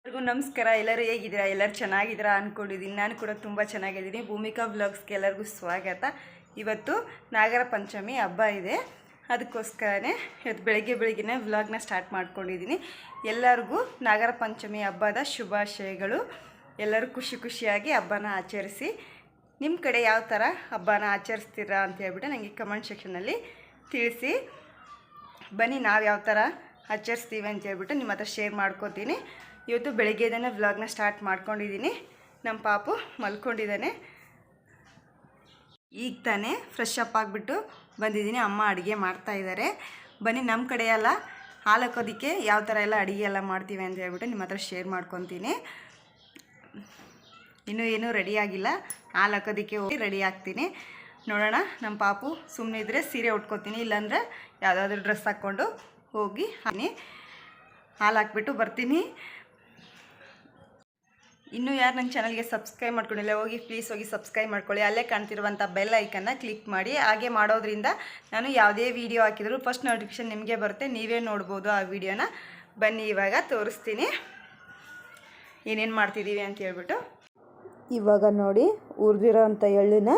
ಎಲ್ಲರಿಗೂ ನಮಸ್ಕಾರ. ಎಲ್ಲರೂ ಹೇಗಿದ್ದೀರಾ? ಎಲ್ಲರೂ ಚೆನ್ನಾಗಿದ್ದೀರಾ ಅಂದ್ಕೊಂಡಿದ್ದೀನಿ. ನಾನು ಕೂಡ ತುಂಬ ಚೆನ್ನಾಗಿದ್ದೀನಿ. ಭೂಮಿಕಾ ವ್ಲಾಗ್ಸ್ಗೆ ಎಲ್ಲರಿಗೂ ಸ್ವಾಗತ. ಇವತ್ತು ನಾಗರ ಪಂಚಮಿ ಹಬ್ಬ ಇದೆ, ಅದಕ್ಕೋಸ್ಕರನೇ ಇವತ್ತು ಬೆಳಗ್ಗೆನೇ ವ್ಲಾಗ್ನ ಸ್ಟಾರ್ಟ್ ಮಾಡ್ಕೊಂಡಿದ್ದೀನಿ. ಎಲ್ಲರಿಗೂ ನಾಗರ ಪಂಚಮಿ ಹಬ್ಬದ ಶುಭಾಶಯಗಳು. ಎಲ್ಲರೂ ಖುಷಿಯಾಗಿ ಹಬ್ಬನ ಆಚರಿಸಿ. ನಿಮ್ಮ ಕಡೆ ಯಾವ ಥರ ಹಬ್ಬನ ಆಚರಿಸ್ತೀರಾ ಅಂತ ಹೇಳ್ಬಿಟ್ಟು ನನಗೆ ಕಮೆಂಟ್ ಸೆಕ್ಷನಲ್ಲಿ ತಿಳಿಸಿ. ಬನ್ನಿ, ನಾವು ಯಾವ ಥರ ಆಚರಿಸ್ತೀವಿ ಅಂತ ಹೇಳ್ಬಿಟ್ಟು ನಿಮ್ಮ ಹತ್ರ ಶೇರ್ ಮಾಡ್ಕೋತೀನಿ. ಇವತ್ತು ಬೆಳಗ್ಗೆನೇ ವ್ಲಾಗ್ನ ಸ್ಟಾರ್ಟ್ ಮಾಡ್ಕೊಂಡಿದ್ದೀನಿ. ನಮ್ಮ ಪಾಪು ಮಲ್ಕೊಂಡಿದ್ದಾನೆ. ಈಗ ತಾನೇ ಫ್ರೆಶ್ ಅಪ್ ಆಗಿಬಿಟ್ಟು ಬಂದಿದ್ದೀನಿ. ಅಮ್ಮ ಅಡುಗೆ ಮಾಡ್ತಾಯಿದ್ದಾರೆ. ಬನ್ನಿ, ನಮ್ಮ ಕಡೆ ಎಲ್ಲ ಹಾಲು ಹಾಕೋದಕ್ಕೆ ಯಾವ ಥರ ಎಲ್ಲ ಅಡುಗೆ ಎಲ್ಲ ಮಾಡ್ತೀವಿ ಅಂತ ಹೇಳ್ಬಿಟ್ಟು ನಿಮ್ಮ ಹತ್ರ ಶೇರ್ ಮಾಡ್ಕೊತೀನಿ. ಇನ್ನೂ ಏನೂ ರೆಡಿ ಆಗಿಲ್ಲ. ಹಾಲು ಹಾಕೋದಕ್ಕೆ ಹೋಗಿ ರೆಡಿ ಆಗ್ತೀನಿ. ನೋಡೋಣ. ನಮ್ಮ ಪಾಪು ಸುಮ್ಮನೆ ಇದ್ದರೆ ಸೀರೆ ಉಟ್ಕೋತೀನಿ, ಇಲ್ಲಾಂದರೆ ಯಾವುದಾದ್ರೂ ಡ್ರೆಸ್ ಹಾಕ್ಕೊಂಡು ಹೋಗಿ ಹಾನಿ ಹಾಲು ಹಾಕ್ಬಿಟ್ಟು ಬರ್ತೀನಿ. ಇನ್ನೂ ಯಾರು ನನ್ನ ಚಾನಲ್ಗೆ ಸಬ್ಸ್ಕ್ರೈಬ್ ಮಾಡ್ಕೊಂಡಿಲ್ಲ, ಪ್ಲೀಸ್ ಹೋಗಿ ಸಬ್ಸ್ಕ್ರೈಬ್ ಮಾಡ್ಕೊಳ್ಳಿ. ಅಲ್ಲೇ ಕಾಣ್ತಿರುವಂಥ ಬೆಲ್ ಐಕನ್ನ ಕ್ಲಿಕ್ ಮಾಡಿ. ಹಾಗೆ ಮಾಡೋದ್ರಿಂದ ನಾನು ಯಾವುದೇ ವೀಡಿಯೋ ಹಾಕಿದರೂ ಫಸ್ಟ್ ನೋಟಿಫಿಕೇಷನ್ ನಿಮಗೆ ಬರುತ್ತೆ, ನೀವೇ ನೋಡ್ಬೋದು ಆ ವಿಡಿಯೋನ. ಬನ್ನಿ, ಇವಾಗ ತೋರಿಸ್ತೀನಿ ಏನೇನು ಮಾಡ್ತಿದ್ದೀವಿ ಅಂತ ಹೇಳ್ಬಿಟ್ಟು. ಇವಾಗ ನೋಡಿ, ಹುರಿದಿರೋ ಅಂಥ ಎಳ್ಳನ್ನ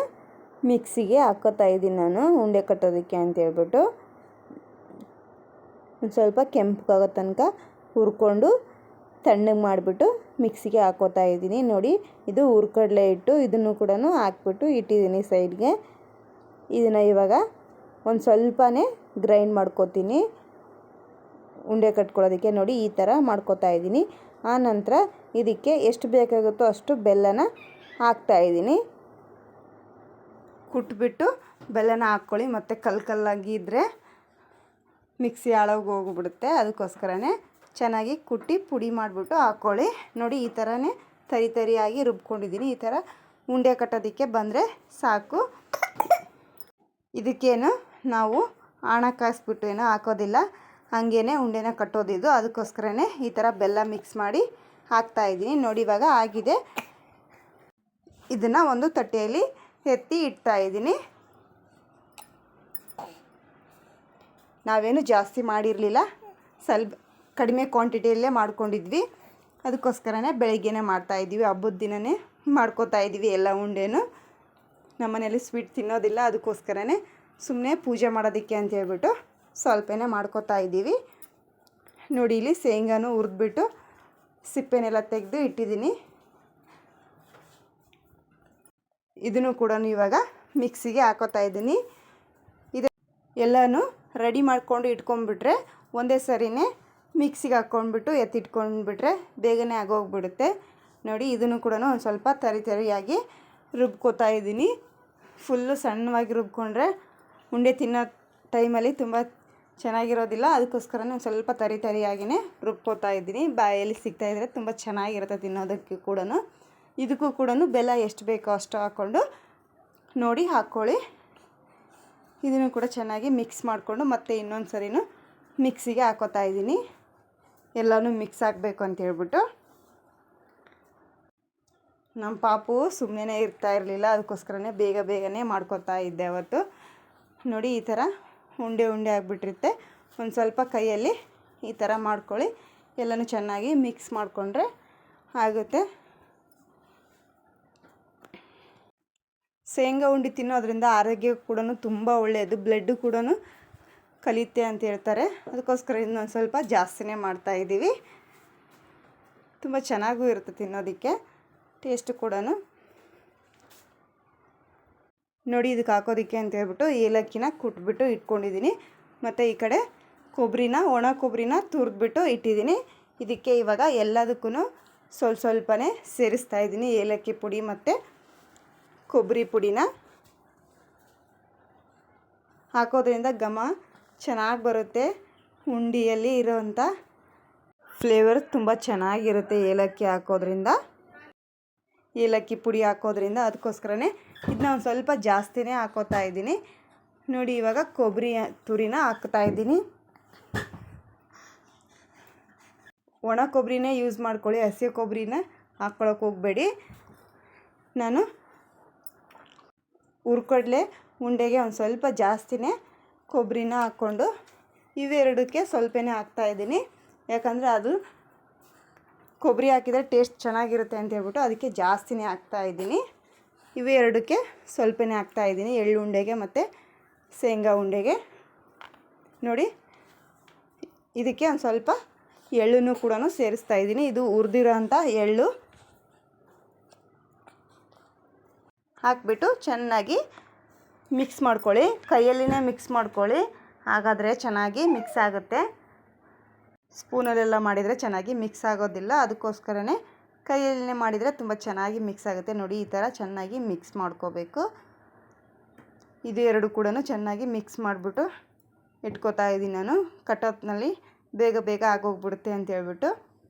ಮಿಕ್ಸಿಗೆ ಹಾಕೋತಾ ಇದ್ದೀನಿ ನಾನು, ಉಂಡೆ ಕಟ್ಟೋದಕ್ಕೆ ಅಂತ ಹೇಳ್ಬಿಟ್ಟು. ಒಂದು ಸ್ವಲ್ಪ ಕೆಂಪಗಾಗೋ ತನಕ ಹುರ್ಕೊಂಡು ತಣ್ಣಗೆ ಮಾಡಿಬಿಟ್ಟು ಮಿಕ್ಸಿಗೆ ಹಾಕೋತಾ ಇದ್ದೀನಿ. ನೋಡಿ, ಇದು ಹುರ್ಕಡಲೆ ಹಿಟ್ಟು, ಇದನ್ನು ಕೂಡ ಹಾಕ್ಬಿಟ್ಟು ಇಟ್ಟಿದ್ದೀನಿ ಸೈಡ್ಗೆ. ಇದನ್ನು ಇವಾಗ ಒಂದು ಸ್ವಲ್ಪನೇ ಗ್ರೈಂಡ್ ಮಾಡ್ಕೋತೀನಿ ಉಂಡೆ ಕಟ್ಕೊಳ್ಳೋದಕ್ಕೆ. ನೋಡಿ, ಈ ಥರ ಮಾಡ್ಕೋತಾ ಇದ್ದೀನಿ. ಆನಂತರ ಇದಕ್ಕೆ ಎಷ್ಟು ಬೇಕಾಗುತ್ತೋ ಅಷ್ಟು ಬೆಲ್ಲನ ಹಾಕ್ತಾಯಿದ್ದೀನಿ. ಕುಟ್ಬಿಟ್ಟು ಬೆಲ್ಲನ ಹಾಕ್ಕೊಳ್ಳಿ, ಮತ್ತು ಕಲ್ಲಾಗಿದ್ದರೆ ಮಿಕ್ಸಿ ಹಾಳಾಗಿ ಹೋಗ್ಬಿಡುತ್ತೆ. ಅದಕ್ಕೋಸ್ಕರನೇ ಚೆನ್ನಾಗಿ ಕುಟ್ಟಿ ಪುಡಿ ಮಾಡಿಬಿಟ್ಟು ಹಾಕ್ಕೊಳ್ಳಿ. ನೋಡಿ, ಈ ಥರನೇ ತರಿಯಾಗಿ ರುಬ್ಕೊಂಡಿದ್ದೀನಿ. ಈ ಥರ ಉಂಡೆ ಕಟ್ಟೋದಕ್ಕೆ ಬಂದರೆ ಸಾಕು. ಇದಕ್ಕೇನು ನಾವು ಹಣ ಕಾಯಿಸ್ಬಿಟ್ಟು ಏನೋ ಹಾಕೋದಿಲ್ಲ, ಹಾಗೇ ಉಂಡೆನ ಕಟ್ಟೋದಿದ್ದು. ಅದಕ್ಕೋಸ್ಕರನೇ ಈ ಥರ ಬೆಲ್ಲ ಮಿಕ್ಸ್ ಮಾಡಿ ಹಾಕ್ತಾಯಿದ್ದೀನಿ. ನೋಡಿ, ಇವಾಗ ಆಗಿದೆ. ಇದನ್ನು ಒಂದು ತಟ್ಟೆಯಲ್ಲಿ ಎತ್ತಿ ಇಡ್ತಾಯಿದ್ದೀನಿ. ನಾವೇನು ಜಾಸ್ತಿ ಮಾಡಿರಲಿಲ್ಲ, ಸ್ವಲ್ಪ ಕಡಿಮೆ ಕ್ವಾಂಟಿಟಿಯಲ್ಲೇ ಮಾಡ್ಕೊಂಡಿದ್ವಿ. ಅದಕ್ಕೋಸ್ಕರನೇ ಬೆಳಗ್ಗೆನೇ ಮಾಡ್ತಾಯಿದ್ದೀವಿ. ಹಬ್ಬದ ದಿನವೇ ಮಾಡ್ಕೋತಾ ಇದ್ದೀವಿ ಎಲ್ಲ ಉಂಡೆನೂ. ನಮ್ಮನೇಲಿ ಸ್ವೀಟ್ ತಿನ್ನೋದಿಲ್ಲ, ಅದಕ್ಕೋಸ್ಕರನೇ ಸುಮ್ಮನೆ ಪೂಜೆ ಮಾಡೋದಕ್ಕೆ ಅಂತ ಹೇಳ್ಬಿಟ್ಟು ಸ್ವಲ್ಪನೇ ಮಾಡ್ಕೋತಾ ಇದ್ದೀವಿ. ನೋಡಿ, ಇಲ್ಲಿ ಶೇಂಗಾನು ಹುರಿದ್ಬಿಟ್ಟು ಸಿಪ್ಪೆನೆಲ್ಲ ತೆಗೆದು ಇಟ್ಟಿದ್ದೀನಿ. ಇದನ್ನು ಕೂಡ ಇವಾಗ ಮಿಕ್ಸಿಗೆ ಹಾಕೋತಾ ಇದ್ದೀನಿ. ಇದು ಎಲ್ಲನೂ ರೆಡಿ ಮಾಡ್ಕೊಂಡು ಇಟ್ಕೊಂಡ್ಬಿಟ್ರೆ ಒಂದೇ ಸರಿನೇ ಮಿಕ್ಸಿಗೆ ಹಾಕ್ಕೊಂಡ್ಬಿಟ್ಟು ಎತ್ತಿಟ್ಕೊಂಡ್ಬಿಟ್ರೆ ಬೇಗನೆ ಆಗೋಗ್ಬಿಡುತ್ತೆ. ನೋಡಿ, ಇದನ್ನು ಕೂಡ ಒಂದು ಸ್ವಲ್ಪ ತರಿಯಾಗಿ ರುಬ್ಕೋತಾ ಇದ್ದೀನಿ. ಫುಲ್ಲು ಸಣ್ಣವಾಗಿ ರುಬ್ಕೊಂಡ್ರೆ ಉಂಡೆ ತಿನ್ನೋ ಟೈಮಲ್ಲಿ ತುಂಬ ಚೆನ್ನಾಗಿರೋದಿಲ್ಲ. ಅದಕ್ಕೋಸ್ಕರನೇ ಒಂದು ಸ್ವಲ್ಪ ತರಿಯಾಗಿಯೇ ರುಬ್ಕೋತಾ ಇದ್ದೀನಿ. ಬಾಯಲ್ಲಿ ಸಿಗ್ತಾಯಿದ್ರೆ ತುಂಬ ಚೆನ್ನಾಗಿರುತ್ತೆ ತಿನ್ನೋದಕ್ಕೆ ಕೂಡ. ಇದಕ್ಕೂ ಕೂಡ ಬೆಲ್ಲ ಎಷ್ಟು ಬೇಕೋ ಅಷ್ಟು ಹಾಕ್ಕೊಂಡು ನೋಡಿ ಹಾಕ್ಕೊಳ್ಳಿ. ಇದನ್ನು ಕೂಡ ಚೆನ್ನಾಗಿ ಮಿಕ್ಸ್ ಮಾಡಿಕೊಂಡು ಮತ್ತೆ ಇನ್ನೊಂದು ಸರಿನೂ ಮಿಕ್ಸಿಗೆ ಹಾಕೋತಾ ಇದ್ದೀನಿ. ಎಲ್ಲನೂ ಮಿಕ್ಸ್ ಆಗಬೇಕು ಅಂತ ಹೇಳ್ಬಿಟ್ಟು. ನಮ್ಮ ಪಾಪು ಸುಮ್ಮನೆ ಇರ್ತಾ ಇರಲಿಲ್ಲ, ಅದಕ್ಕೋಸ್ಕರನೇ ಬೇಗನೆ ಮಾಡ್ಕೋತಾ ಇದ್ದೆ ಅವತ್ತು. ನೋಡಿ, ಈ ಥರ ಉಂಡೆ ಆಗಿಬಿಟ್ಟಿರುತ್ತೆ. ಒಂದು ಸ್ವಲ್ಪ ಕೈಯಲ್ಲಿ ಈ ಥರ ಮಾಡ್ಕೊಳ್ಳಿ. ಎಲ್ಲನೂ ಚೆನ್ನಾಗಿ ಮಿಕ್ಸ್ ಮಾಡಿಕೊಂಡ್ರೆ ಆಗುತ್ತೆ. ಶೇಂಗಾ ಉಂಡೆ ತಿನ್ನೋದ್ರಿಂದ ಆರೋಗ್ಯ ಕೂಡ ತುಂಬ ಒಳ್ಳೆಯದು, ಬ್ಲಡ್ಡು ಕೂಡ ಕಲಿಯುತ್ತೆ ಅಂತ ಹೇಳ್ತಾರೆ. ಅದಕ್ಕೋಸ್ಕರ ಇನ್ನೊಂದು ಸ್ವಲ್ಪ ಜಾಸ್ತಿನೇ ಮಾಡ್ತಾಯಿದ್ದೀವಿ. ತುಂಬ ಚೆನ್ನಾಗೂ ಇರುತ್ತೆ ತಿನ್ನೋದಕ್ಕೆ, ಟೇಸ್ಟು ಕೂಡ. ನೋಡಿ, ಇದಕ್ಕೆ ಹಾಕೋದಕ್ಕೆ ಅಂತ ಹೇಳ್ಬಿಟ್ಟು ಏಲಕ್ಕಿನ ಕುಟ್ಬಿಟ್ಟು ಇಟ್ಕೊಂಡಿದ್ದೀನಿ. ಮತ್ತು ಈ ಕಡೆ ಒಣ ಕೊಬ್ಬರಿನ ತುರಿದ್ಬಿಟ್ಟು ಇಟ್ಟಿದ್ದೀನಿ. ಇದಕ್ಕೆ ಇವಾಗ ಎಲ್ಲದಕ್ಕೂ ಸ್ವಲ್ಪನೇ ಸೇರಿಸ್ತಾ ಇದ್ದೀನಿ. ಏಲಕ್ಕಿ ಪುಡಿ ಮತ್ತು ಕೊಬ್ಬರಿ ಪುಡಿನ ಹಾಕೋದ್ರಿಂದ ಘಮ ಚೆನ್ನಾಗಿ ಬರುತ್ತೆ. ಉಂಡೆಯಲ್ಲಿ ಇರೋವಂಥ ಫ್ಲೇವರ್ ತುಂಬ ಚೆನ್ನಾಗಿರುತ್ತೆ ಏಲಕ್ಕಿ ಹಾಕೋದ್ರಿಂದ, ಏಲಕ್ಕಿ ಪುಡಿ ಹಾಕೋದ್ರಿಂದ. ಅದಕ್ಕೋಸ್ಕರನೇ ಇದನ್ನ ಒಂದು ಸ್ವಲ್ಪ ಜಾಸ್ತಿನೇ ಹಾಕೋತಾ ಇದ್ದೀನಿ. ನೋಡಿ, ಇವಾಗ ಕೊಬ್ಬರಿ ತುರಿನ ಹಾಕ್ತಾಯಿದ್ದೀನಿ. ಒಣ ಕೊಬ್ಬರಿನೇ ಯೂಸ್ ಮಾಡ್ಕೊಳ್ಳಿ, ಹಸಿ ಕೊಬ್ಬರಿನ ಹಾಕ್ಕೊಳಕ್ಕೆ ಹೋಗಬೇಡಿ. ನಾನು ಹುರ್ಕಡಲೆ ಉಂಡೆಗೆ ಒಂದು ಸ್ವಲ್ಪ ಜಾಸ್ತಿನೇ ಕೊಬ್ಬರಿನ ಹಾಕ್ಕೊಂಡು ಇವೆರಡಕ್ಕೆ ಸ್ವಲ್ಪನೇ ಹಾಕ್ತಾಯಿದ್ದೀನಿ. ಯಾಕಂದರೆ ಅದು ಕೊಬ್ಬರಿ ಹಾಕಿದರೆ ಟೇಸ್ಟ್ ಚೆನ್ನಾಗಿರುತ್ತೆ ಅಂತ ಹೇಳ್ಬಿಟ್ಟು ಅದಕ್ಕೆ ಜಾಸ್ತಿನೇ ಹಾಕ್ತಾಯಿದ್ದೀನಿ. ಇವು ಎರಡಕ್ಕೆ ಸ್ವಲ್ಪನೇ ಹಾಕ್ತಾಯಿದ್ದೀನಿ, ಎಳ್ಳು ಉಂಡೆಗೆ ಮತ್ತು ಶೇಂಗಾ ಉಂಡೆಗೆ. ನೋಡಿ ಇದಕ್ಕೆ ಒಂದು ಸ್ವಲ್ಪ ಎಳ್ಳನ್ನು ಕೂಡ ಸೇರಿಸ್ತಾ ಇದ್ದೀನಿ. ಇದು ಹುರಿದಿರೋ ಅಂಥ ಎಳ್ಳು ಹಾಕಿಬಿಟ್ಟು ಚೆನ್ನಾಗಿ ಮಿಕ್ಸ್ ಮಾಡ್ಕೊಳ್ಳಿ. ಕೈಯಲ್ಲಿನೇ ಮಿಕ್ಸ್ ಮಾಡ್ಕೊಳ್ಳಿ, ಹಾಗಾದರೆ ಚೆನ್ನಾಗಿ ಮಿಕ್ಸ್ ಆಗುತ್ತೆ. ಸ್ಪೂನಲ್ಲೆಲ್ಲ ಮಾಡಿದರೆ ಚೆನ್ನಾಗಿ ಮಿಕ್ಸ್ ಆಗೋದಿಲ್ಲ, ಅದಕ್ಕೋಸ್ಕರನೇ ಕೈಯಲ್ಲೇ ಮಾಡಿದರೆ ತುಂಬ ಚೆನ್ನಾಗಿ ಮಿಕ್ಸ್ ಆಗುತ್ತೆ. ನೋಡಿ ಈ ಥರ ಚೆನ್ನಾಗಿ ಮಿಕ್ಸ್ ಮಾಡ್ಕೋಬೇಕು. ಇದು ಎರಡು ಕೂಡ ಚೆನ್ನಾಗಿ ಮಿಕ್ಸ್ ಮಾಡಿಬಿಟ್ಟು ಇಟ್ಕೋತಾ ಇದ್ದೀನಿ ನಾನು. ಕಟೋತ್ನಲ್ಲಿ ಬೇಗ ಬೇಗ ಆಗೋಗ್ಬಿಡುತ್ತೆ ಅಂತ ಹೇಳ್ಬಿಟ್ಟು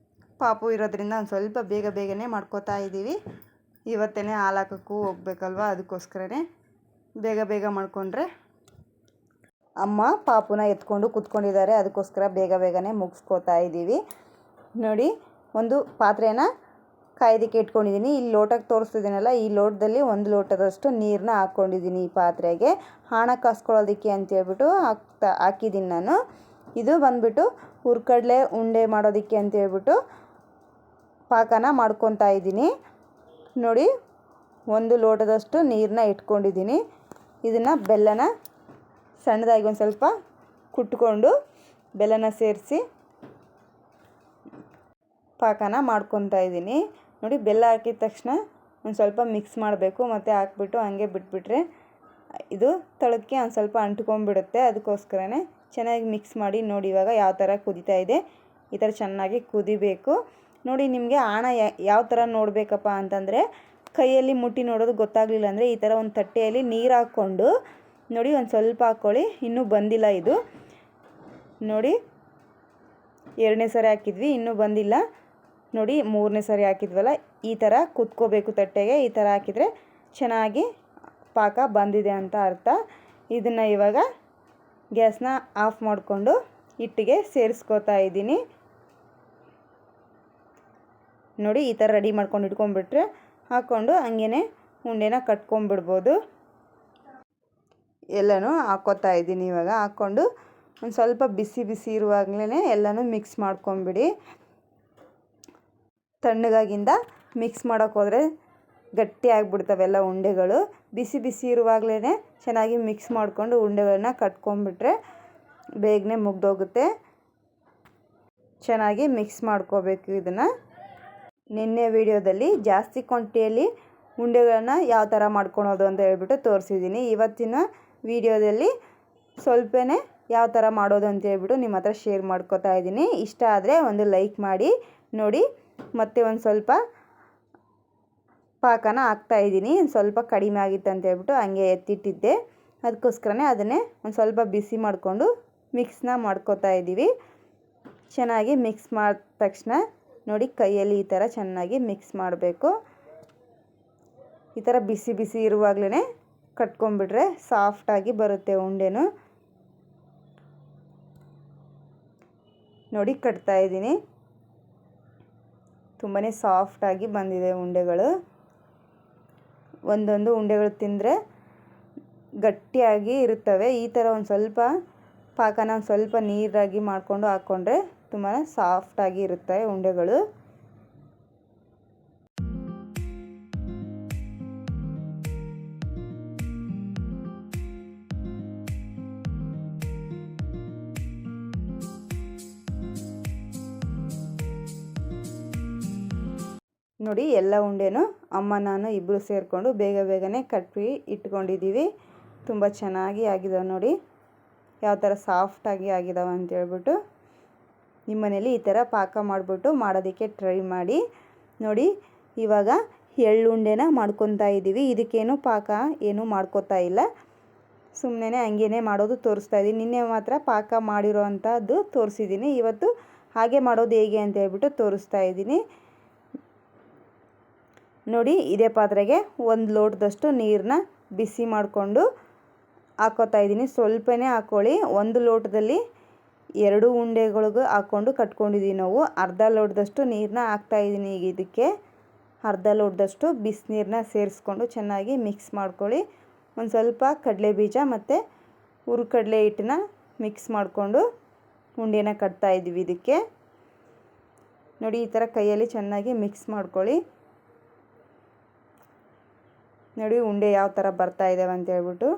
ಪಾಪು ಇರೋದ್ರಿಂದ ಒಂದು ಸ್ವಲ್ಪ ಬೇಗನೆ ಮಾಡ್ಕೋತಾ ಇದ್ದೀವಿ. ಇವತ್ತೇ ಹಾಲು ಹಾಕೋಕ್ಕೂ ಹೋಗ್ಬೇಕಲ್ವ, ಅದಕ್ಕೋಸ್ಕರನೇ ಬೇಗ ಮಾಡಿಕೊಂಡ್ರೆ. ಅಮ್ಮ ಪಾಪುನ ಎತ್ಕೊಂಡು ಕೂತ್ಕೊಂಡಿದ್ದಾರೆ, ಅದಕ್ಕೋಸ್ಕರ ಬೇಗನೆ ಮುಗಿಸ್ಕೋತಾ ಇದ್ದೀವಿ. ನೋಡಿ ಒಂದು ಪಾತ್ರೆನ ಕಾಯೋದಕ್ಕೆ ಇಟ್ಕೊಂಡಿದ್ದೀನಿ. ಇಲ್ಲಿ ಲೋಟಕ್ಕೆ ತೋರಿಸ್ತಿದ್ದೀನಲ್ಲ, ಈ ಲೋಟದಲ್ಲಿ 1 ಲೋಟದಷ್ಟು ನೀರನ್ನ ಹಾಕ್ಕೊಂಡಿದ್ದೀನಿ ಈ ಪಾತ್ರೆಗೆ. ಹಾಣ ಕಾಸ್ಕೊಳ್ಳೋದಕ್ಕೆ ಅಂತೇಳ್ಬಿಟ್ಟು ಹಾಕಿದ್ದೀನಿ ನಾನು. ಇದು ಬಂದುಬಿಟ್ಟು ಹುರ್ಕಡಲೆ ಉಂಡೆ ಮಾಡೋದಕ್ಕೆ ಅಂತೇಳ್ಬಿಟ್ಟು ಪಾಕನ ಮಾಡ್ಕೊತಾ ಇದ್ದೀನಿ. ನೋಡಿ 1 ಲೋಟದಷ್ಟು ನೀರನ್ನ ಇಟ್ಕೊಂಡಿದ್ದೀನಿ. ಇದನ್ನು ಬೆಲ್ಲನ ಸಣ್ಣದಾಗಿ ಒಂದು ಸ್ವಲ್ಪ ಕುಟ್ಕೊಂಡು ಬೆಲ್ಲನ ಸೇರಿಸಿ ಪಾಕನ ಮಾಡ್ಕೊತಾ ಇದ್ದೀನಿ. ನೋಡಿ ಬೆಲ್ಲ ಹಾಕಿದ ತಕ್ಷಣ ಒಂದು ಸ್ವಲ್ಪ ಮಿಕ್ಸ್ ಮಾಡಬೇಕು, ಮತ್ತು ಹಾಕ್ಬಿಟ್ಟು ಹಂಗೆ ಬಿಟ್ಬಿಟ್ರೆ ಇದು ತಳಕ್ಕೆ ಒಂದು ಸ್ವಲ್ಪ ಅಂಟ್ಕೊಂಡ್ಬಿಡುತ್ತೆ. ಅದಕ್ಕೋಸ್ಕರನೇ ಚೆನ್ನಾಗಿ ಮಿಕ್ಸ್ ಮಾಡಿ. ನೋಡಿ ಇವಾಗ ಯಾವ ಥರ ಕುದೀತಾ ಇದೆ, ಈ ಥರ ಚೆನ್ನಾಗಿ ಕುದಿಬೇಕು. ನೋಡಿ ನಿಮಗೆ ಆಣ ಯಾವ ಥರ ನೋಡಬೇಕಪ್ಪ ಅಂತಂದರೆ, ಕೈಯಲ್ಲಿ ಮುಟ್ಟಿ ನೋಡೋದು ಗೊತ್ತಾಗಲಿಲ್ಲ ಅಂದರೆ ಈ ಥರ ಒಂದು ತಟ್ಟೆಯಲ್ಲಿ ನೀರು ಹಾಕ್ಕೊಂಡು ನೋಡಿ ಒಂದು ಸ್ವಲ್ಪ ಹಾಕ್ಕೊಳ್ಳಿ. ಇನ್ನೂ ಬಂದಿಲ್ಲ ಇದು. ನೋಡಿ 2ನೇ ಸರಿ ಹಾಕಿದ್ವಿ, ಇನ್ನೂ ಬಂದಿಲ್ಲ. ನೋಡಿ 3ನೇ ಸರಿ ಹಾಕಿದ್ವಲ್ಲ, ಈ ಥರ ಕುತ್ಕೋಬೇಕು ತಟ್ಟೆಗೆ. ಈ ಥರ ಹಾಕಿದರೆ ಚೆನ್ನಾಗಿ ಪಾಕ ಬಂದಿದೆ ಅಂತ ಅರ್ಥ. ಇದನ್ನು ಇವಾಗ ಗ್ಯಾಸ್ನ ಆಫ್ ಮಾಡಿಕೊಂಡು ಹಿಟ್ಟಿಗೆ ಸೇರಿಸ್ಕೋತಾ ಇದ್ದೀನಿ. ನೋಡಿ ಈ ಥರ ರೆಡಿ ಮಾಡ್ಕೊಂಡು ಇಟ್ಕೊಂಡ್ಬಿಟ್ರೆ ಹಾಕ್ಕೊಂಡು ಹಂಗೇ ಉಂಡೆನ ಕಟ್ಕೊಂಡ್ಬಿಡ್ಬೋದು. ಎಲ್ಲನೂ ಹಾಕ್ಕೋತಾ ಇದ್ದೀನಿ ಇವಾಗ. ಹಾಕ್ಕೊಂಡು ಒಂದು ಸ್ವಲ್ಪ ಬಿಸಿ ಇರುವಾಗಲೇ ಎಲ್ಲನೂ ಮಿಕ್ಸ್ ಮಾಡ್ಕೊಂಬಿಡಿ. ತಣ್ಣಗಾಗಿಂದ ಮಿಕ್ಸ್ ಮಾಡೋಕ್ಕೆ ಹೋದರೆ ಗಟ್ಟಿ ಆಗಿಬಿಡ್ತವೆಲ್ಲ ಉಂಡೆಗಳು. ಬಿಸಿ ಇರುವಾಗಲೇ ಚೆನ್ನಾಗಿ ಮಿಕ್ಸ್ ಮಾಡಿಕೊಂಡು ಉಂಡೆಗಳನ್ನ ಕಟ್ಕೊಂಡ್ಬಿಟ್ರೆ ಬೇಗನೆ ಮುಗ್ದೋಗುತ್ತೆ. ಚೆನ್ನಾಗಿ ಮಿಕ್ಸ್ ಮಾಡ್ಕೋಬೇಕು ಇದನ್ನು. ನಿನ್ನೆ ವಿಡಿಯೋದಲ್ಲಿ ಜಾಸ್ತಿ ಕ್ವಾಂಟಿಟಿಯಲ್ಲಿ ಉಂಡೆಗಳನ್ನ ಯಾವ ಥರ ಮಾಡ್ಕೊಳೋದು ಅಂತ ಹೇಳ್ಬಿಟ್ಟು ತೋರಿಸಿದ್ದೀನಿ. ಇವತ್ತಿನ ವಿಡಿಯೋದಲ್ಲಿ ಸ್ವಲ್ಪನೇ ಯಾವ ಥರ ಮಾಡೋದು ಅಂತ ಹೇಳ್ಬಿಟ್ಟು ನಿಮ್ಮ ಹತ್ರ ಶೇರ್ ಮಾಡ್ಕೋತಾ ಇದ್ದೀನಿ. ಇಷ್ಟ ಆದರೆ ಒಂದು ಲೈಕ್ ಮಾಡಿ. ನೋಡಿ ಮತ್ತೆ ಒಂದು ಸ್ವಲ್ಪ ಪಾಕನ ಹಾಕ್ತಾಯಿದ್ದೀನಿ. ಸ್ವಲ್ಪ ಕಡಿಮೆ ಆಗಿತ್ತು ಅಂತ ಹೇಳ್ಬಿಟ್ಟು ಹಂಗೆ ಎತ್ತಿಟ್ಟಿದ್ದೆ, ಅದಕ್ಕೋಸ್ಕರನೇ ಅದನ್ನೇ ಒಂದು ಸ್ವಲ್ಪ ಬಿಸಿ ಮಾಡಿಕೊಂಡು ಮಿಕ್ಸ್ನ ಮಾಡ್ಕೋತಾ ಇದ್ದೀವಿ. ಚೆನ್ನಾಗಿ ಮಿಕ್ಸ್ ಮಾಡಿದ ತಕ್ಷಣ ನೋಡಿ ಕೈಯಲ್ಲಿ ಈ ಥರ ಚೆನ್ನಾಗಿ ಮಿಕ್ಸ್ ಮಾಡಬೇಕು. ಈ ಥರ ಬಿಸಿ ಇರುವಾಗಲೇ ಕಟ್ಕೊಂಡ್ಬಿಟ್ರೆ ಸಾಫ್ಟಾಗಿ ಬರುತ್ತೆ ಉಂಡೆನು. ನೋಡಿ ಕಟ್ತಾ ಇದ್ದೀನಿ, ತುಂಬಾ ಸಾಫ್ಟಾಗಿ ಬಂದಿದೆ ಉಂಡೆಗಳು. ಒಂದೊಂದು ಉಂಡೆಗಳು ತಿಂದರೆ ಗಟ್ಟಿಯಾಗಿ ಇರುತ್ತವೆ. ಈ ಥರ ಒಂದು ಸ್ವಲ್ಪ ಪಾಕನ ಒಂದು ಸ್ವಲ್ಪ ನೀರಾಗಿ ಮಾಡಿಕೊಂಡು ಹಾಕ್ಕೊಂಡ್ರೆ ತುಂಬಾ ಸಾಫ್ಟಾಗಿ ಇರುತ್ತೆ ಉಂಡೆಗಳು. ನೋಡಿ ಎಲ್ಲ ಉಂಡೆನೂ ಅಮ್ಮ ನಾನು ಇಬ್ಬರು ಸೇರಿಕೊಂಡು ಬೇಗನೆ ಕಟ್ಟಿ ಇಟ್ಕೊಂಡಿದ್ದೀವಿ. ತುಂಬ ಚೆನ್ನಾಗಿ ಆಗಿದಾವೆ ನೋಡಿ, ಯಾವ ಥರ ಸಾಫ್ಟಾಗಿ ಆಗಿದಾವೆ ಅಂತೇಳ್ಬಿಟ್ಟು. ನಿಮ್ಮ ಮನೇಲಿ ಈ ಥರ ಪಾಕ ಮಾಡಿಬಿಟ್ಟು ಮಾಡೋದಕ್ಕೆ ಟ್ರೈ ಮಾಡಿ. ನೋಡಿ ಇವಾಗ ಎಳ್ಳುಂಡೆನ ಮಾಡ್ಕೊತಾ ಇದ್ದೀವಿ. ಇದಕ್ಕೇನು ಪಾಕ ಏನೂ ಮಾಡ್ಕೋತಾ ಇಲ್ಲ, ಸುಮ್ಮನೆ ಹಂಗೇ ಮಾಡೋದು ತೋರಿಸ್ತಾ ಇದ್ದೀನಿ. ನಿನ್ನೆ ಮಾತ್ರ ಪಾಕ ಮಾಡಿರೋ ಅಂಥದ್ದು ತೋರಿಸಿದ್ದೀನಿ, ಇವತ್ತು ಹಾಗೆ ಮಾಡೋದು ಹೇಗೆ ಅಂತ ಹೇಳ್ಬಿಟ್ಟು ತೋರಿಸ್ತಾ ಇದ್ದೀನಿ. ನೋಡಿ ಇದೇ ಪಾತ್ರೆಗೆ 1 ಲೋಟದಷ್ಟು ನೀರನ್ನ ಬಿಸಿ ಮಾಡಿಕೊಂಡು ಹಾಕ್ಕೋತಾ ಇದ್ದೀನಿ. ಸ್ವಲ್ಪನೇ ಹಾಕ್ಕೊಳ್ಳಿ. 1 ಲೋಟದಲ್ಲಿ 2 ಉಂಡೆಗಳಿಗೂ ಹಾಕ್ಕೊಂಡು ಕಟ್ಕೊಂಡಿದ್ದೀವಿ ನಾವು. ಅರ್ಧ ಲೋಟದಷ್ಟು ನೀರನ್ನ ಹಾಕ್ತಾಯಿದ್ದೀನಿ. ಈಗ ಇದಕ್ಕೆ ಅರ್ಧ ಲೋಟದಷ್ಟು ಬಿಸಿನೀರನ್ನ ಸೇರಿಸ್ಕೊಂಡು ಚೆನ್ನಾಗಿ ಮಿಕ್ಸ್ ಮಾಡ್ಕೊಳ್ಳಿ. ಒಂದು ಸ್ವಲ್ಪ ಕಡಲೆ ಬೀಜ ಮತ್ತು ಹುರ್ಕಡಲೆ ಹಿಟ್ಟನ್ನ ಮಿಕ್ಸ್ ಮಾಡಿಕೊಂಡು ಉಂಡೆನ ಕಟ್ತಾಯಿದ್ದೀವಿ ಇದಕ್ಕೆ. ನೋಡಿ ಈ ಥರ ಕೈಯಲ್ಲಿ ಚೆನ್ನಾಗಿ ಮಿಕ್ಸ್ ಮಾಡ್ಕೊಳ್ಳಿ. ನೋಡಿ ಉಂಡೆ ಯಾವ ಥರ ಬರ್ತಾ ಇದ್ದಾವೆ ಅಂತ ಹೇಳ್ಬಿಟ್ಟು.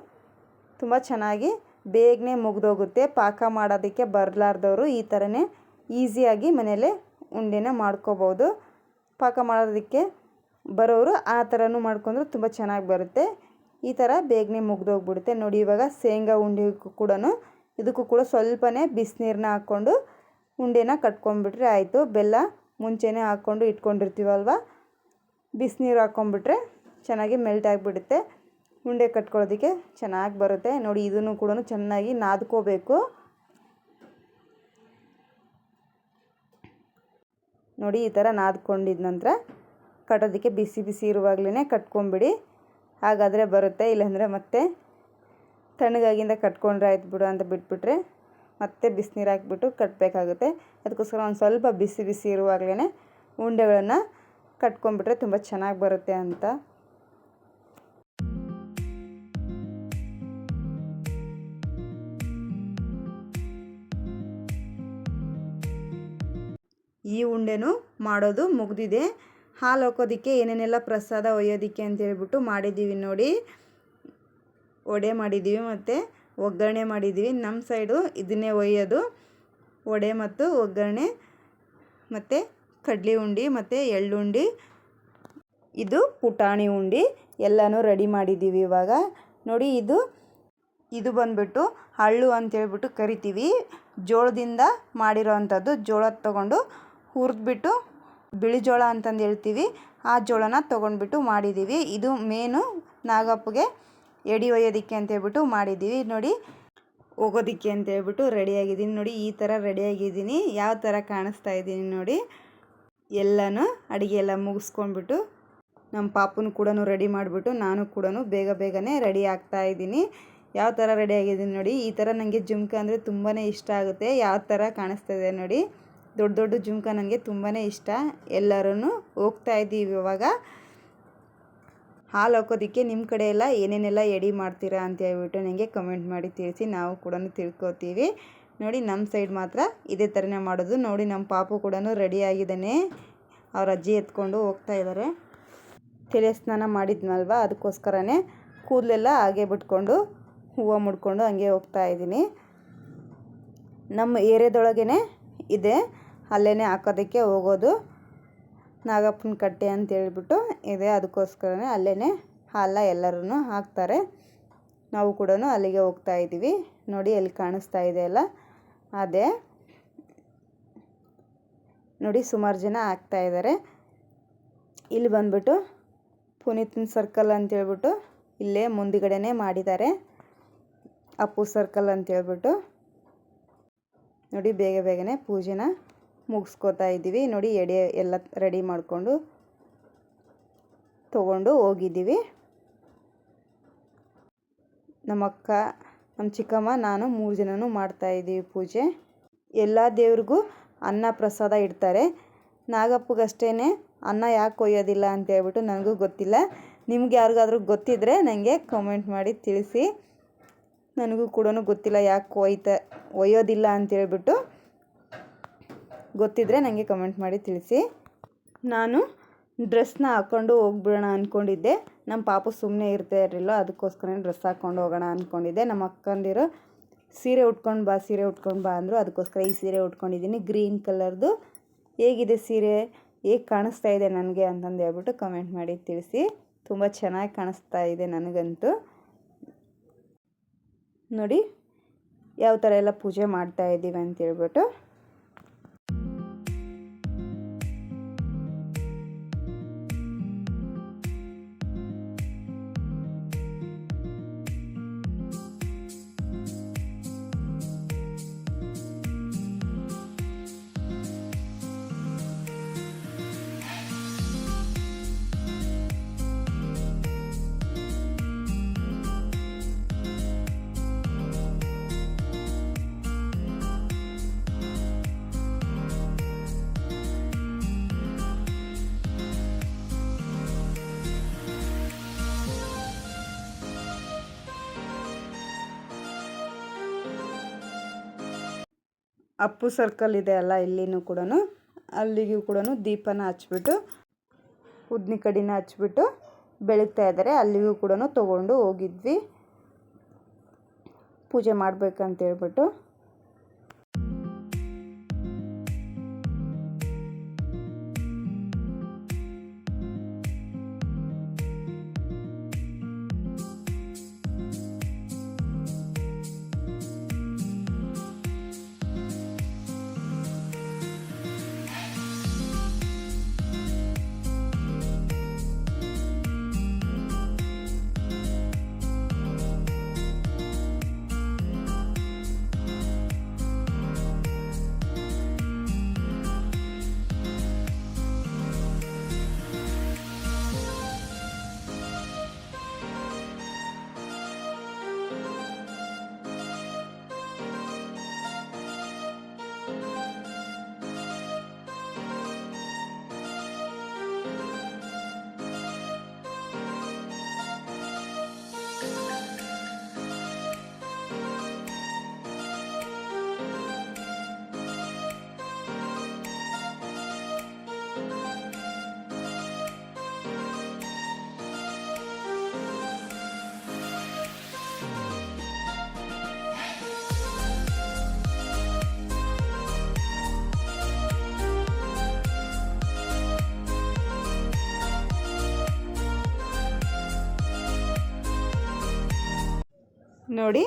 ತುಂಬ ಚೆನ್ನಾಗಿ ಬೇಗನೆ ಮುಗಿದೋಗುತ್ತೆ. ಪಾಕ ಮಾಡೋದಕ್ಕೆ ಬರಲಾರ್ದವರು ಈ ಥರನೇ ಈಸಿಯಾಗಿ ಮನೆಯಲ್ಲೇ ಉಂಡೆನ ಮಾಡ್ಕೋಬೋದು. ಪಾಕ ಮಾಡೋದಕ್ಕೆ ಬರೋರು ಆ ಥರನೂ ಮಾಡ್ಕೊಂಡ್ರು ತುಂಬ ಚೆನ್ನಾಗಿ ಬರುತ್ತೆ. ಈ ಥರ ಬೇಗನೆ ಮುಗ್ದೋಗ್ಬಿಡುತ್ತೆ. ನೋಡಿ ಇವಾಗ ಶೇಂಗಾ ಉಂಡೆಗೂ ಕೂಡ ಇದಕ್ಕೂ ಕೂಡ ಸ್ವಲ್ಪನೇ ಬಿಸಿನೀರನ್ನ ಹಾಕ್ಕೊಂಡು ಉಂಡೆನ ಕಟ್ಕೊಂಡ್ಬಿಟ್ರೆ ಆಯಿತು. ಬೆಲ್ಲ ಮುಂಚೆನೇ ಹಾಕ್ಕೊಂಡು ಇಟ್ಕೊಂಡಿರ್ತೀವಲ್ವ, ಬಿಸಿನೀರು ಹಾಕ್ಕೊಂಡ್ಬಿಟ್ರೆ ಚೆನ್ನಾಗಿ ಮೆಲ್ಟ್ ಆಗಿಬಿಡುತ್ತೆ. ಉಂಡೆ ಕಟ್ಕೊಳ್ಳೋದಕ್ಕೆ ಚೆನ್ನಾಗಿ ಬರುತ್ತೆ. ನೋಡಿ ಇದನ್ನು ಕೂಡ ಚೆನ್ನಾಗಿ ನಾದ್ಕೋಬೇಕು. ನೋಡಿ ಈ ಥರ ನಾದ್ಕೊಂಡಿದ ನಂತರ ಕಟ್ಟೋದಕ್ಕೆ ಬಿಸಿ ಬಿಸಿ ಇರುವಾಗಲೇ ಕಟ್ಕೊಂಬಿಡಿ. ಹಾಗಾದರೆ ಬರುತ್ತೆ. ಇಲ್ಲಾಂದರೆ ಮತ್ತೆ ತಣ್ಣಗಾಗಿಂದ ಕಟ್ಕೊಂಡ್ರೆ ಆಯ್ತು ಬಿಡು ಅಂತ ಬಿಟ್ಬಿಟ್ರೆ ಮತ್ತೆ ಬಿಸಿನೀರು ಹಾಕ್ಬಿಟ್ಟು ಕಟ್ಟಬೇಕಾಗುತ್ತೆ. ಅದಕ್ಕೋಸ್ಕರ ಒಂದು ಸ್ವಲ್ಪ ಬಿಸಿ ಬಿಸಿ ಇರುವಾಗಲೇ ಉಂಡೆಗಳನ್ನು ಕಟ್ಕೊಂಡ್ಬಿಟ್ರೆ ತುಂಬ ಚೆನ್ನಾಗಿ ಬರುತ್ತೆ ಅಂತ. ಈ ಉಂಡೆನೂ ಮಾಡೋದು ಮುಗಿದಿದೆ. ಹಾಲು ಹಾಕೋದಕ್ಕೆ ಏನೇನೆಲ್ಲ ಪ್ರಸಾದ ಒಯ್ಯೋದಕ್ಕೆ ಅಂತ ಹೇಳ್ಬಿಟ್ಟು ಮಾಡಿದ್ದೀವಿ ನೋಡಿ. ವಡೆ ಮಾಡಿದ್ದೀವಿ ಮತ್ತು ಒಗ್ಗರಣೆ ಮಾಡಿದ್ದೀವಿ. ನಮ್ಮ ಸೈಡು ಇದನ್ನೇ ಒಯ್ಯೋದು, ವಡೆ ಮತ್ತು ಒಗ್ಗರಣೆ ಮತ್ತು ಕಡ್ಲೆ ಉಂಡೆ ಮತ್ತು ಎಳ್ಳುಂಡೆ, ಇದು ಪುಟಾಣಿ ಉಂಡೆ ಎಲ್ಲನೂ ರೆಡಿ ಮಾಡಿದ್ದೀವಿ ಇವಾಗ. ನೋಡಿ ಇದು ಬಂದುಬಿಟ್ಟು ಹಳ್ಳು ಅಂತೇಳ್ಬಿಟ್ಟು ಕರಿತೀವಿ. ಜೋಳದಿಂದ ಮಾಡಿರೋ ಅಂಥದ್ದು. ಜೋಳ ತೊಗೊಂಡು ಹುರಿದ್ಬಿಟ್ಟು ಬಿಳಿ ಜೋಳ ಅಂತಂದು ಹೇಳ್ತೀವಿ. ಆ ಜೋಳನ ತೊಗೊಂಡ್ಬಿಟ್ಟು ಮಾಡಿದ್ದೀವಿ. ಇದು ಮೇನು ನಾಗಪ್ಪಗೆ ಎಡೆ ಒಯ್ಯೋದಕ್ಕೆ ಅಂತೇಳ್ಬಿಟ್ಟು ಮಾಡಿದ್ದೀವಿ. ನೋಡಿ ಹೋಗೋದಕ್ಕೆ ಅಂತೇಳ್ಬಿಟ್ಟು ರೆಡಿಯಾಗಿದ್ದೀನಿ. ನೋಡಿ ಈ ಥರ ರೆಡಿಯಾಗಿದ್ದೀನಿ. ಯಾವ ಥರ ಕಾಣಿಸ್ತಾ ಇದ್ದೀನಿ ನೋಡಿ. ಎಲ್ಲನೂ ಅಡುಗೆ ಎಲ್ಲ ಮುಗಿಸ್ಕೊಂಡ್ಬಿಟ್ಟು ನಮ್ಮ ಪಾಪನ ಕೂಡ ರೆಡಿ ಮಾಡಿಬಿಟ್ಟು ನಾನು ಕೂಡ ಬೇಗನೆ ರೆಡಿ ಆಗ್ತಾಯಿದ್ದೀನಿ. ಯಾವ ಥರ ರೆಡಿ ಆಗಿದ್ದೀನಿ ನೋಡಿ. ಈ ಥರ ನನಗೆ ಜುಮ್ಕ ಅಂದರೆ ತುಂಬಾ ಇಷ್ಟ ಆಗುತ್ತೆ. ಯಾವ ಥರ ಕಾಣಿಸ್ತಾಯಿದೆ ನೋಡಿ. ದೊಡ್ಡ ದೊಡ್ಡ ಜುಮ್ಕ ನನಗೆ ತುಂಬಾ ಇಷ್ಟ. ಎಲ್ಲರೂ ಹೋಗ್ತಾ ಇದ್ದೀವಿ ಇವಾಗ. ಹಾಲು ಹಾಕೋದಕ್ಕೆ ನಿಮ್ಮ ಕಡೆ ಎಲ್ಲ ಏನೇನೆಲ್ಲ ಎಡೆ ಮಾಡ್ತೀರಾ ಅಂತ ಹೇಳ್ಬಿಟ್ಟು ನನಗೆ ಕಮೆಂಟ್ ಮಾಡಿ ತಿಳಿಸಿ. ನಾವು ಕೂಡ ತಿಳ್ಕೊತೀವಿ. ನೋಡಿ ನಮ್ಮ ಸೈಡ್ ಮಾತ್ರ ಇದೇ ಥರನೇ ಮಾಡೋದು. ನೋಡಿ ನಮ್ಮ ಪಾಪು ಕೂಡ ರೆಡಿ ಆಗಿದ್ದಾನೆ. ಅವ್ರ ಅಜ್ಜಿ ಎತ್ಕೊಂಡು ಹೋಗ್ತಾ ಇದ್ದಾರೆ. ತಲೆ ಸ್ನಾನ ಮಾಡಿದ್ನಲ್ವ, ಅದಕ್ಕೋಸ್ಕರನೇ ಕೂದಲೆಲ್ಲ ಹಾಗೆ ಬಿಟ್ಕೊಂಡು ಹೂವು ಮುಡ್ಕೊಂಡು ಹಂಗೆ ಹೋಗ್ತಾ ಇದ್ದೀನಿ. ನಮ್ಮ ಏರಿಯಾದೊಳಗೇ ಇದೆ, ಅಲ್ಲೇ ಹಾಕೋದಕ್ಕೆ ಹೋಗೋದು. ನಾಗಪ್ಪನ ಕಟ್ಟೆ ಅಂತ ಹೇಳ್ಬಿಟ್ಟು ಇದೆ, ಅದಕ್ಕೋಸ್ಕರನೇ ಅಲ್ಲೇ ಹಾಲ ಎಲ್ಲರೂ ಹಾಕ್ತಾರೆ. ನಾವು ಕೂಡ ಅಲ್ಲಿಗೆ ಹೋಗ್ತಾ ಇದ್ದೀವಿ. ನೋಡಿ ಅಲ್ಲಿ ಕಾಣಿಸ್ತಾ ಇದೆ ಅಲ್ಲ, ಅದೇ ನೋಡಿ ಸುಮಾರು ಜನ ಆಗ್ತಾ ಇದ್ದಾರೆ. ಇಲ್ಲಿ ಬಂದ್ಬಿಟ್ಟು ಪುನೀತನ ಸರ್ಕಲ್ ಅಂತೇಳ್ಬಿಟ್ಟು ಇಲ್ಲೇ ಮುಂದುಗಡೆನೇ ಮಾಡಿದ್ದಾರೆ. ಅಪ್ಪು ಸರ್ಕಲ್ ಅಂತೇಳ್ಬಿಟ್ಟು ನೋಡಿ ಬೇಗನೆ ಪೂಜೆನ ಮುಗಿಸ್ಕೋತಾ ಇದ್ದೀವಿ. ನೋಡಿ ಎಡೆ ಎಲ್ಲ ರೆಡಿ ಮಾಡಿಕೊಂಡು ತೊಗೊಂಡು ಹೋಗಿದ್ದೀವಿ. ನಮ್ಮ ಅಕ್ಕ, ನಮ್ಮ ಚಿಕ್ಕಮ್ಮ, ನಾನು 3 ಜನನೂ ಮಾಡ್ತಾಯಿದ್ದೀವಿ ಪೂಜೆ. ಎಲ್ಲ ದೇವ್ರಿಗೂ ಅನ್ನ ಪ್ರಸಾದ ಇಡ್ತಾರೆ. ನಾಗಪ್ಪಗಷ್ಟೇ ಅನ್ನ ಯಾಕೆ ಒಯ್ಯೋದಿಲ್ಲ ಅಂತ ಹೇಳ್ಬಿಟ್ಟು ನನಗೂ ಗೊತ್ತಿಲ್ಲ. ನಿಮ್ಗೆ ಯಾರಿಗಾದ್ರೂ ಗೊತ್ತಿದ್ದರೆ ನನಗೆ ಕಮೆಂಟ್ ಮಾಡಿ ತಿಳಿಸಿ. ನನಗೂ ಕೂಡ ಗೊತ್ತಿಲ್ಲ ಯಾಕೆ ಒಯ್ಯೋದಿಲ್ಲ ಅಂತೇಳ್ಬಿಟ್ಟು. ಗೊತ್ತಿದ್ದರೆ ನನಗೆ ಕಮೆಂಟ್ ಮಾಡಿ ತಿಳಿಸಿ. ನಾನು ಡ್ರೆಸ್ನ ಹಾಕ್ಕೊಂಡು ಹೋಗ್ಬಿಡೋಣ ಅಂದ್ಕೊಂಡಿದ್ದೆ. ನಮ್ಮ ಪಾಪು ಸುಮ್ಮನೆ ಇರ್ತಾ ಇರಲಿಲ್ಲ, ಅದಕ್ಕೋಸ್ಕರ ಡ್ರೆಸ್ ಹಾಕ್ಕೊಂಡು ಹೋಗೋಣ ಅಂದ್ಕೊಂಡಿದ್ದೆ. ನಮ್ಮ ಅಕ್ಕಂದಿರು ಸೀರೆ ಉಟ್ಕೊಂಡು ಬಾ ಅಂದರು. ಅದಕ್ಕೋಸ್ಕರ ಈ ಸೀರೆ ಉಟ್ಕೊಂಡಿದ್ದೀನಿ, ಗ್ರೀನ್ ಕಲರ್ದು. ಹೇಗಿದೆ ಸೀರೆ, ಹೇಗೆ ಕಾಣಿಸ್ತಾ ಇದೆ ನನಗೆ ಅಂತಂದು ಹೇಳ್ಬಿಟ್ಟು ಕಮೆಂಟ್ ಮಾಡಿ ತಿಳಿಸಿ. ತುಂಬ ಚೆನ್ನಾಗಿ ಕಾಣಿಸ್ತಾ ಇದೆ ನನಗಂತೂ. ನೋಡಿ ಯಾವ ಥರ ಎಲ್ಲ ಪೂಜೆ ಮಾಡ್ತಾಯಿದ್ದೀವಿ ಅಂತೇಳ್ಬಿಟ್ಟು. ಅಪ್ಪು ಸರ್ಕಲ್ ಇದೆ ಅಲ್ಲ, ಇಲ್ಲಿನೂ ಕೂಡ ಅಲ್ಲಿಗೂ ಕೂಡ ದೀಪನ ಹಚ್ಬಿಟ್ಟು ಉದ್ನಿ ಕಡ್ಡಿನ ಹಚ್ಬಿಟ್ಟು ಬೆಳಗ್ತಾ ಇದ್ದಾರೆ. ಅಲ್ಲಿಗೂ ಕೂಡ ತೊಗೊಂಡು ಹೋಗಿದ್ವಿ ಪೂಜೆ ಮಾಡಬೇಕಂತ ಹೇಳ್ಬಿಟ್ಟು. ನೋಡಿ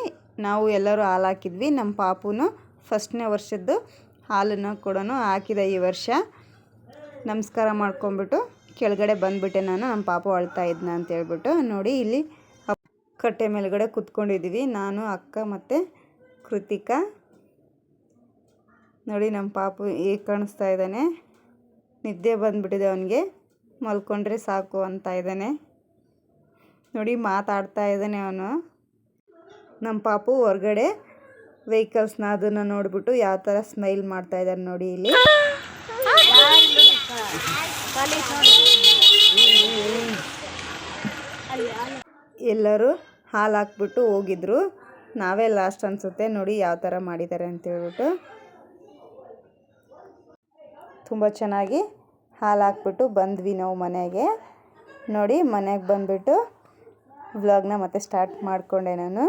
ನಾವು ಎಲ್ಲರೂ ಹಾಲು ಹಾಕಿದ್ವಿ. ನಮ್ಮ ಪಾಪುನು ಫಸ್ಟ್ನೇ ವರ್ಷದ್ದು ಹಾಲನ್ನು ಕೂಡ ಹಾಕಿದ ಈ ವರ್ಷ. ನಮಸ್ಕಾರ ಮಾಡ್ಕೊಂಬಿಟ್ಟು ಕೆಳಗಡೆ ಬಂದುಬಿಟ್ಟೆ ನಾನು. ನಮ್ಮ ಪಾಪು ಅಳ್ತಾ ಇದ್ನ ಅಂತ ಹೇಳ್ಬಿಟ್ಟು. ನೋಡಿ ಇಲ್ಲಿ ಕಟ್ಟೆ ಮೇಲ್ಗಡೆ ಕುತ್ಕೊಂಡಿದ್ದೀವಿ ನಾನು, ಅಕ್ಕ ಮತ್ತು ಕೃತಿಕಾ. ನೋಡಿ ನಮ್ಮ ಪಾಪು ಹೇಗೆ ಕಾಣಿಸ್ತಾ ಇದ್ದಾನೆ. ನಿದ್ದೆ ಬಂದುಬಿಟ್ಟಿದೆ ಅವನಿಗೆ, ಮಲ್ಕೊಂಡ್ರೆ ಸಾಕು ಅಂತ ಇದ್ದಾನೆ. ನೋಡಿ ಮಾತಾಡ್ತಾ ಇದ್ದಾನೆ ಅವನು. ನಮ್ಮ ಪಾಪು ಹೊರಗಡೆ ವೆಹಿಕಲ್ಸ್ನ ಅದನ್ನು ನೋಡಿಬಿಟ್ಟು ಯಾವ ಥರ ಸ್ಮೈಲ್ ಮಾಡ್ತಾ ಇದ್ದಾರೆ ನೋಡಿ ಇಲ್ಲಿ. ಎಲ್ಲರೂ ಹಾಲು ಹಾಕ್ಬಿಟ್ಟು ಹೋಗಿದ್ರು, ನಾವೇ ಲಾಸ್ಟ್ ಅನಿಸುತ್ತೆ. ನೋಡಿ ಯಾವ ಥರ ಮಾಡಿದ್ದಾರೆ ಅಂತ ಹೇಳ್ಬಿಟ್ಟು. ತುಂಬ ಚೆನ್ನಾಗಿ ಹಾಲು ಹಾಕ್ಬಿಟ್ಟು ಬಂದ್ವಿ ನಾವು ಮನೆಗೆ. ನೋಡಿ ಮನೆಗೆ ಬಂದುಬಿಟ್ಟು ವ್ಲಾಗ್ನ ಮತ್ತೆ ಸ್ಟಾರ್ಟ್ ಮಾಡಿಕೊಂಡೆ ನಾನು.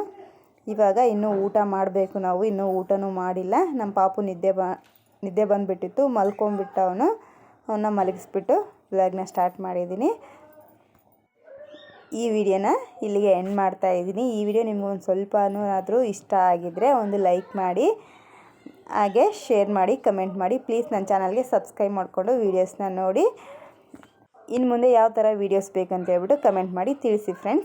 ಇವಾಗ ಇನ್ನೂ ಊಟ ಮಾಡಬೇಕು ನಾವು, ಇನ್ನೂ ಊಟನೂ ಮಾಡಿಲ್ಲ. ನಮ್ಮ ಪಾಪು ನಿದ್ದೆ ಬಂದುಬಿಟ್ಟಿತ್ತು, ಮಲ್ಕೊಂಡ್ಬಿಟ್ಟು ಅವನ್ನ ಮಲಗಿಸ್ಬಿಟ್ಟು ವ್ಲಾಗ್ನ ಸ್ಟಾರ್ಟ್ ಮಾಡಿದ್ದೀನಿ. ಈ ವಿಡಿಯೋನ ಇಲ್ಲಿಗೆ ಎಂಡ್ ಮಾಡ್ತಾ ಇದ್ದೀನಿ. ಈ ವಿಡಿಯೋ ನಿಮ್ಗೊಂದು ಸ್ವಲ್ಪನಾದರೂ ಇಷ್ಟ ಆಗಿದ್ದರೆ ಒಂದು ಲೈಕ್ ಮಾಡಿ, ಹಾಗೆ ಶೇರ್ ಮಾಡಿ, ಕಮೆಂಟ್ ಮಾಡಿ. ಪ್ಲೀಸ್ ನನ್ನ ಚಾನಲ್ಗೆ ಸಬ್ಸ್ಕ್ರೈಬ್ ಮಾಡಿಕೊಂಡು ವೀಡಿಯೋಸ್ನ ನೋಡಿ. ಇನ್ನು ಮುಂದೆ ಯಾವ ಥರ ವೀಡಿಯೋಸ್ ಬೇಕಂತ ಹೇಳ್ಬಿಟ್ಟು ಕಮೆಂಟ್ ಮಾಡಿ ತಿಳಿಸಿ ಫ್ರೆಂಡ್ಸ್.